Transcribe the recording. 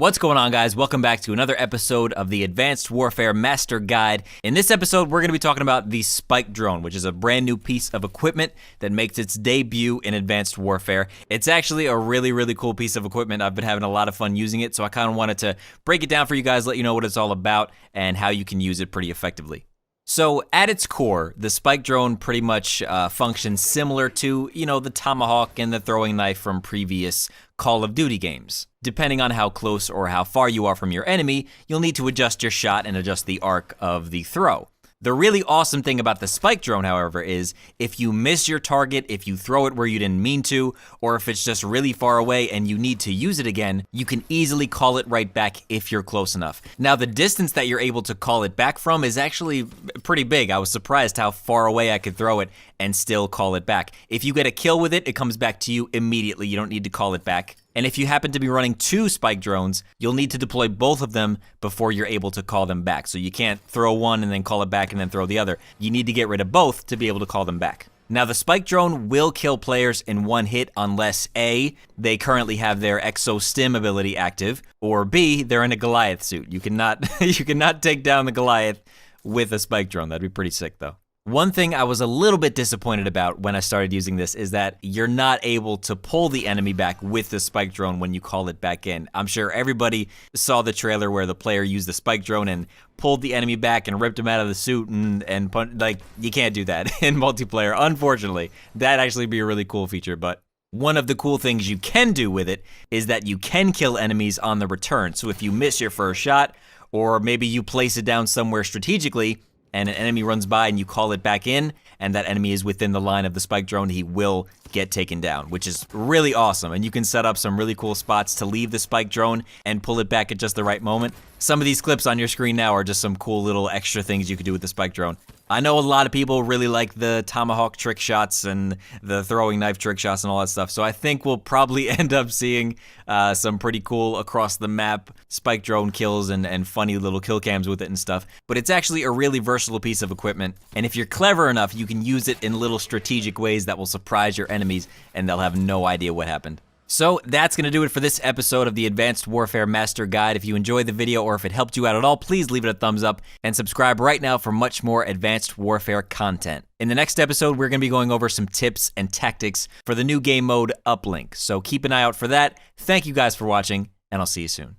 What's going on, guys? Welcome back to another episode of the Advanced Warfare Master Guide. In this episode, we're going to be talking about the Spike Drone, which is a brand new piece of equipment that makes its debut in Advanced Warfare. It's actually a really cool piece of equipment. I've been having a lot of fun using it, so I kind of wanted to break it down for you guys, let you know what it's all about, and how you can use it pretty effectively. So at its core, the Spike Drone pretty much functions similar to, the Tomahawk and the throwing knife from previous Call of Duty games. Depending on how close or how far you are from your enemy, you'll need to adjust your shot and adjust the arc of the throw. The really awesome thing about the Spike Drone, however, is if you miss your target, if you throw it where you didn't mean to, or if it's just really far away and you need to use it again, you can easily call it right back if you're close enough. Now, the distance that you're able to call it back from is actually pretty big. I was surprised how far away I could throw it and still call it back. If you get a kill with it, it comes back to you immediately. You don't need to call it back. And if you happen to be running two Spike Drones, you'll need to deploy both of them before you're able to call them back. So you can't throw one and then call it back and then throw the other. You need to get rid of both to be able to call them back. Now, the Spike Drone will kill players in one hit unless A, they currently have their Exo Stim ability active, or B, they're in a Goliath suit. You cannot take down the Goliath with a Spike Drone. That'd be pretty sick, though. One thing I was a little bit disappointed about when I started using this is that you're not able to pull the enemy back with the Spike Drone when you call it back in. I'm sure everybody saw the trailer where the player used the Spike Drone and pulled the enemy back and ripped him out of the suit and like, you can't do that in multiplayer, unfortunately. That'd actually be a really cool feature, but one of the cool things you can do with it is that you can kill enemies on the return. So if you miss your first shot, or maybe you place it down somewhere strategically, and an enemy runs by and you call it back in, and that enemy is within the line of the Spike Drone, he will get taken down, which is really awesome. And you can set up some really cool spots to leave the Spike Drone and pull it back at just the right moment. Some of these clips on your screen now are just some cool little extra things you could do with the Spike Drone. I know a lot of people really like the Tomahawk trick shots and the throwing knife trick shots and all that stuff, so I think we'll probably end up seeing some pretty cool across the map Spike Drone kills and funny little kill cams with it and stuff. But it's actually a really versatile piece of equipment, and if you're clever enough, you can use it in little strategic ways that will surprise your enemies and they'll have no idea what happened. So that's going to do it for this episode of the Advanced Warfare Master Guide. If you enjoyed the video or if it helped you out at all, please leave it a thumbs up and subscribe right now for much more Advanced Warfare content. In the next episode, we're going to be going over some tips and tactics for the new game mode Uplink. So keep an eye out for that. Thank you guys for watching, and I'll see you soon.